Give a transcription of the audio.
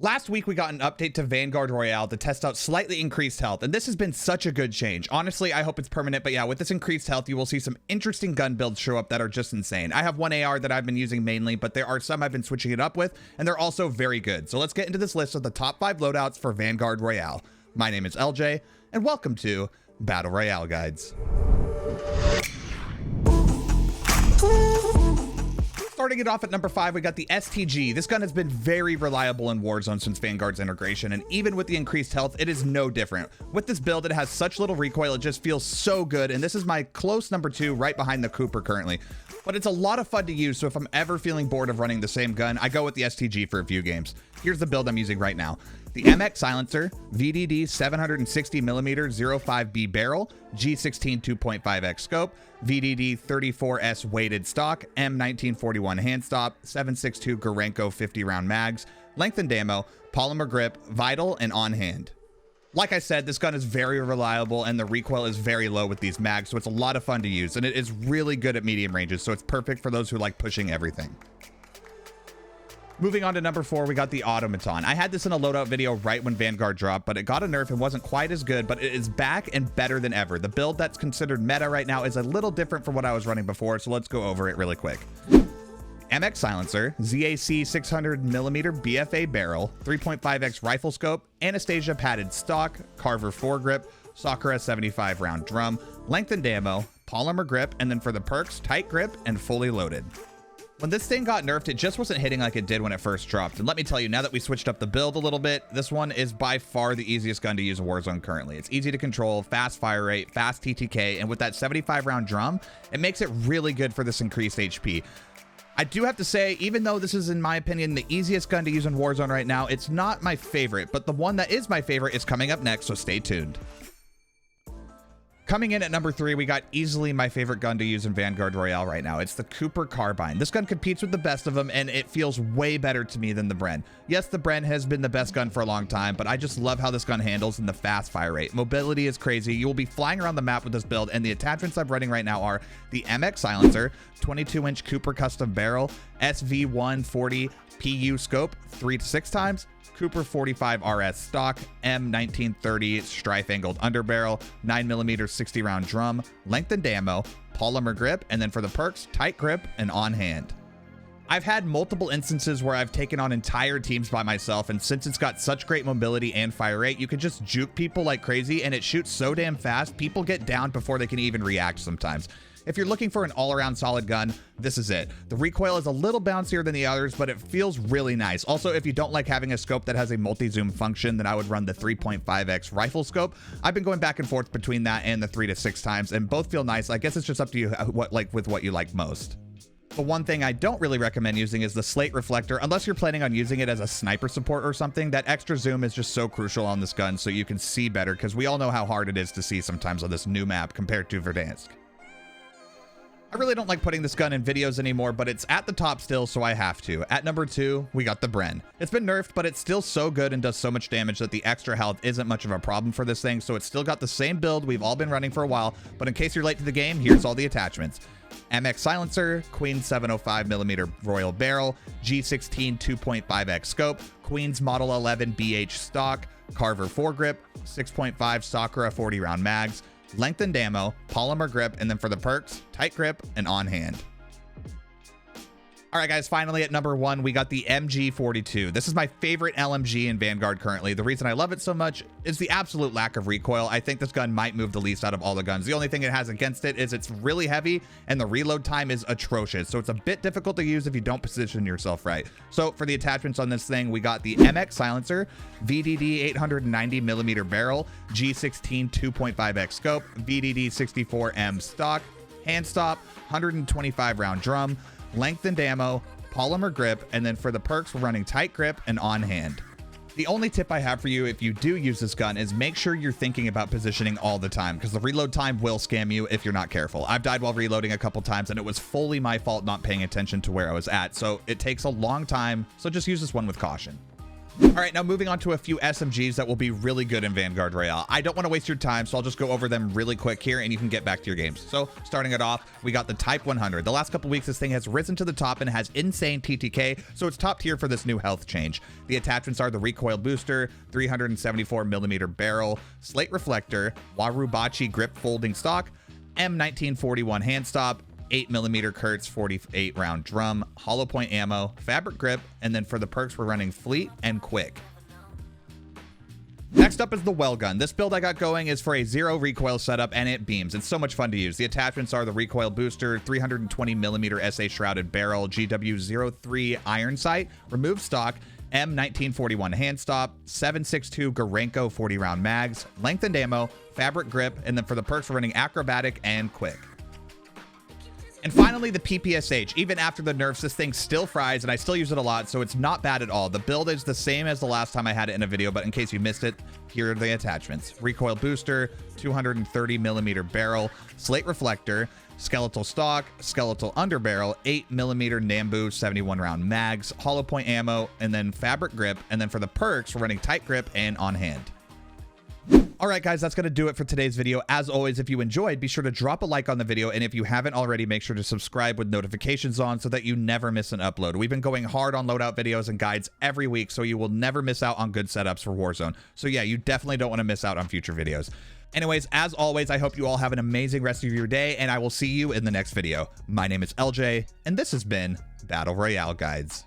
Last week, we got an update to Vanguard Royale to test out slightly increased health, and this has been such a good change. Honestly, I hope it's permanent, but yeah, with this increased health, you will see some interesting gun builds show up that are just insane. I have one AR that I've been using mainly, but there are some I've been switching it up with, and they're also very good. So let's get into this list of the top 5 loadouts for Vanguard Royale. My name is LJ, and welcome to Battle Royale Guides. Starting it off at number 5, we got the STG. This gun has been very reliable in Warzone since Vanguard's integration, and even with the increased health, it is no different. With this build, it has such little recoil, it just feels so good, and this is my close number 2 right behind the Cooper currently. But it's a lot of fun to use, so if I'm ever feeling bored of running the same gun, I go with the STG for a few games. Here's the build I'm using right now. The MX silencer, VDD 760mm 05B barrel, G16 2.5x scope, VDD 34S weighted stock, M1941 hand stop, 7.62 Gorenko 50 round mags, lengthened ammo, polymer grip, vital, and on hand. Like I said, this gun is very reliable and the recoil is very low with these mags, so it's a lot of fun to use, and it is really good at medium ranges, so it's perfect for those who like pushing everything. Moving on to number 4, we got the Automaton. I had this in a loadout video right when Vanguard dropped, but it got a nerf and wasn't quite as good, but it is back and better than ever. The build that's considered meta right now is a little different from what I was running before, so let's go over it really quick. MX silencer, ZAC 600mm BFA barrel, 3.5x rifle scope, Anastasia padded stock, Carver foregrip, Sakura 75 round drum, lengthened ammo, polymer grip, and then for the perks, tight grip and fully loaded. When this thing got nerfed, it just wasn't hitting like it did when it first dropped. And let me tell you, now that we switched up the build a little bit, this one is by far the easiest gun to use in Warzone currently. It's easy to control, fast fire rate, fast TTK, and with that 75 round drum, it makes it really good for this increased HP. I do have to say, even though this is, in my opinion, the easiest gun to use in Warzone right now, it's not my favorite, but the one that is my favorite is coming up next, so stay tuned. Coming in at number 3, we got easily my favorite gun to use in Vanguard Royale right now. It's the Cooper Carbine. This gun competes with the best of them, and it feels way better to me than the BREN. Yes, the BREN has been the best gun for a long time, but I just love how this gun handles and the fast fire rate. Mobility is crazy. You will be flying around the map with this build, and the attachments I'm running right now are the MX silencer, 22-inch Cooper custom barrel, SV140 PU scope 3 to 6 times, Cooper 45 RS stock, M1930 strife angled underbarrel, 9mm 60 round drum, lengthened ammo, polymer grip, and then for the perks, tight grip and on hand. I've had multiple instances where I've taken on entire teams by myself, and since it's got such great mobility and fire rate, you can just juke people like crazy, and it shoots so damn fast, people get down before they can even react sometimes. If you're looking for an all-around solid gun, this is it. The recoil is a little bouncier than the others, but it feels really nice. Also, if you don't like having a scope that has a multi-zoom function, then I would run the 3.5x rifle scope. I've been going back and forth between that and the 3 to 6 times, and both feel nice. I guess it's just up to you with what you like most. The one thing I don't really recommend using is the slate reflector, unless you're planning on using it as a sniper support or something. That extra zoom is just so crucial on this gun so you can see better, because we all know how hard it is to see sometimes on this new map compared to Verdansk. I really don't like putting this gun in videos anymore, but it's at the top still, so I have to. At number 2, we got the BREN. It's been nerfed, but it's still so good and does so much damage that the extra health isn't much of a problem for this thing, so it's still got the same build we've all been running for a while, but in case you're late to the game, here's all the attachments. MX silencer, Queen 705mm Royal barrel, G16 2.5x scope, Queen's Model 11 BH stock, Carver foregrip, 6.5 Sakura 40 round mags, lengthened ammo, polymer grip, and then for the perks, tight grip and on hand. All right, guys, finally at number 1, we got the MG42. This is my favorite LMG in Vanguard currently. The reason I love it so much is the absolute lack of recoil. I think this gun might move the least out of all the guns. The only thing it has against it is it's really heavy and the reload time is atrocious. So it's a bit difficult to use if you don't position yourself right. So for the attachments on this thing, we got the MX silencer, VDD 890mm barrel, G16 2.5x scope, VDD 64M stock, hand stop, 125 round drum, lengthened ammo, polymer grip, and then for the perks, we're running tight grip and on hand. The only tip I have for you if you do use this gun is make sure you're thinking about positioning all the time, because the reload time will scam you if you're not careful. I've died while reloading a couple times, and it was fully my fault not paying attention to where I was at, so it takes a long time, so just use this one with caution. All right, now moving on to a few SMGs that will be really good in Vanguard Royale. I don't want to waste your time, so I'll just go over them really quick here and you can get back to your games. So starting it off, we got the Type 100. The last couple weeks, this thing has risen to the top and has insane TTK, so it's top tier for this new health change. The attachments are the recoil booster, 374mm barrel, slate reflector, Warubachi grip folding stock, M1941 hand stop, 8mm Kurtz 48 round drum, hollow point ammo, fabric grip, and then for the perks we're running fleet and quick. Next up is the WELGUN. This build I got going is for a 0 recoil setup and it beams. It's so much fun to use. The attachments are the recoil booster, 320mm SA shrouded barrel, GW03 iron sight, removed stock, M1941 hand stop, 7.62 Gorenko 40 round mags, lengthened ammo, fabric grip, and then for the perks we're running acrobatic and quick. And finally, the PPSH. Even after the nerfs, this thing still fries, and I still use it a lot, so it's not bad at all. The build is the same as the last time I had it in a video, but in case you missed it, here are the attachments. Recoil booster, 230mm barrel, slate reflector, skeletal stock, skeletal underbarrel, 8mm Nambu 71 round mags, hollow point ammo, and then fabric grip. And then for the perks, we're running tight grip and on hand. All right, guys, that's going to do it for today's video. As always, if you enjoyed, be sure to drop a like on the video. And if you haven't already, make sure to subscribe with notifications on so that you never miss an upload. We've been going hard on loadout videos and guides every week, so you will never miss out on good setups for Warzone. So yeah, you definitely don't want to miss out on future videos. Anyways, as always, I hope you all have an amazing rest of your day, and I will see you in the next video. My name is LJ, and this has been Battle Royale Guides.